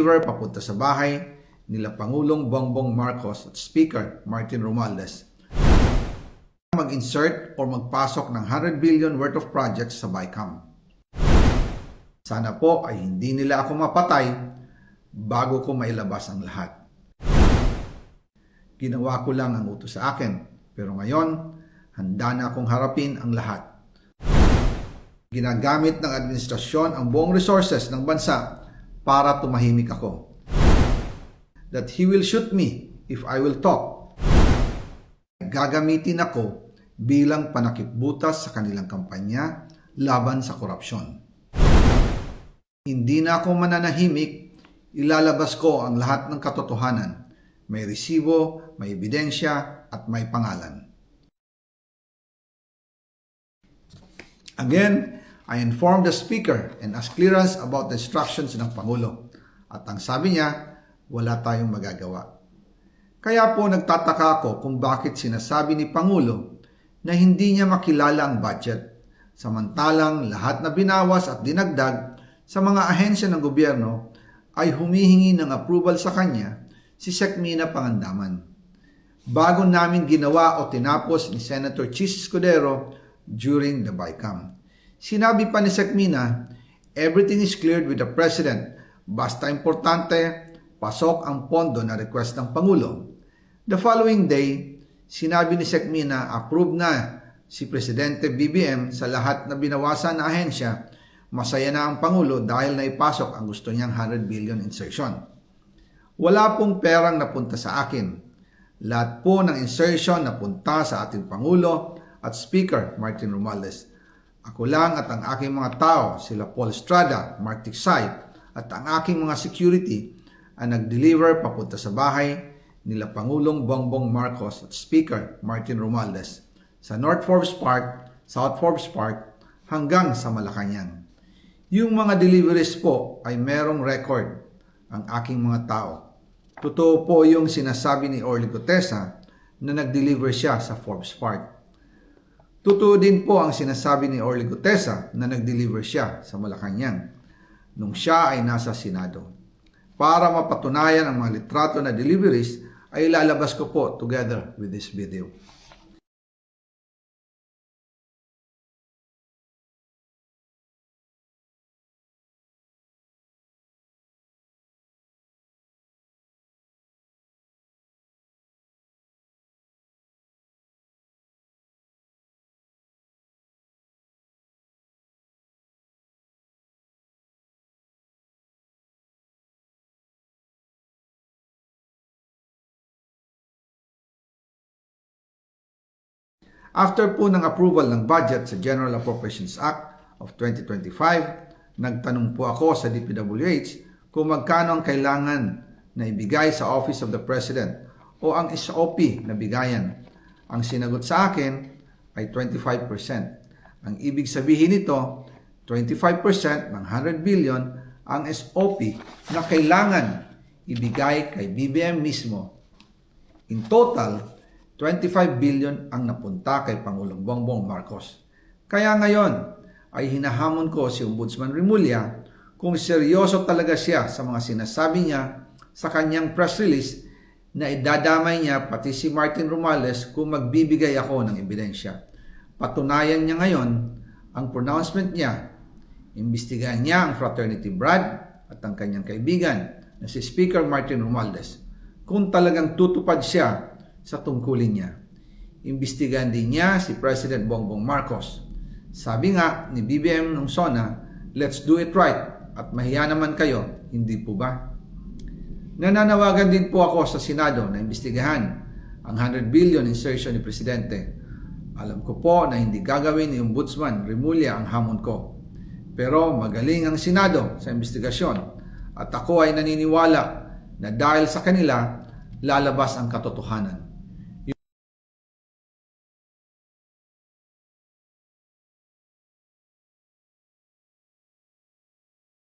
papunta sa bahay nila Pangulong Bongbong Marcos at Speaker Martin Romualdez mag-insert o magpasok ng 100 billion worth of projects sa BICAM. Sana po ay hindi nila ako mapatay bago ko mailabas ang lahat. Ginawa ko lang ang utos sa akin, pero ngayon, handa na akong harapin ang lahat. Ginagamit ng administrasyon ang buong resources ng bansa para tumahimik ako. That he will shoot me if I will talk. Gagamitin ako bilang panakipbutas sa kanilang kampanya laban sa korupsyon. Hindi na ako mananahimik, ilalabas ko ang lahat ng katotohanan. May resibo, may ebidensya, at may pangalan. Again, I informed the Speaker and asked clearance about the instructions ng Pangulo. At ang sabi niya, wala tayong magagawa. Kaya po nagtataka ako kung bakit sinasabi ni Pangulo na hindi niya makilala ang budget, samantalang lahat na binawas at dinagdag sa mga ahensya ng gobyerno ay humihingi ng approval sa kanya si Sec Mina Pangandaman. Bago namin ginawa o tinapos ni Senator Chis Escudero during the BICAM. Sinabi pa ni Sec Mina, everything is cleared with the President. Basta importante, pasok ang pondo na request ng Pangulo. The following day, sinabi ni Sec Mina, approve na si Presidente BBM sa lahat na binawasan na ahensya. Masaya na ang Pangulo dahil naipasok ang gusto niyang 100 billion insertion. Wala pong perang napunta sa akin. Lahat po ng insertion napunta sa ating Pangulo at Speaker Martin Romualdez. Ako lang at ang aking mga tao, sila Paul Estrada, Mark Tiksay, at ang aking mga security ang nag-deliver papunta sa bahay nila Pangulong Bongbong Marcos at Speaker Martin Romualdez sa North Forbes Park, South Forbes Park hanggang sa Malacanang. Yung mga deliveries po ay merong record ang aking mga tao. Totoo po yung sinasabi ni Orly Gutesa na nag-deliver siya sa Forbes Park. Totoo din po ang sinasabi ni Orly Gutesa na nag-deliver siya sa Malacanang nung siya ay nasa Senado. Para mapatunayan ang mga litrato na deliveries ay ilalabas ko po together with this video. After po ng approval ng budget sa General Appropriations Act of 2025, nagtanong po ako sa DPWH kung magkano ang kailangan na ibigay sa Office of the President o ang SOP na bigayan. Ang sinagot sa akin ay 25%. Ang ibig sabihin nito, 25% ng 100 billion ang SOP na kailangan ibigay kay BBM mismo. In total, 25 billion ang napunta kay Pangulong Bongbong Marcos. Kaya ngayon ay hinahamon ko si Ombudsman Remulla kung seryoso talaga siya sa mga sinasabi niya sa kanyang press release na idadamay niya pati si Martin Romualdez kung magbibigay ako ng ebidensya. Patunayan niya ngayon ang pronouncement niya. Imbestigahan niya ang fraternity Brad at ang kanyang kaibigan na si Speaker Martin Romualdez kung talagang tutupad siya sa tungkulin niya. Imbestigahan din niya si President Bongbong Marcos. Sabi nga ni BBM nung SONA, let's do it right at mahiya naman kayo, hindi po ba? Nananawagan din po ako sa Senado na imbestigahan ang 100 billion insertion ni Presidente. Alam ko po na hindi gagawin ni Ombudsman Remulla ang hamon ko. Pero magaling ang Senado sa imbestigasyon at ako ay naniniwala na dahil sa kanila lalabas ang katotohanan.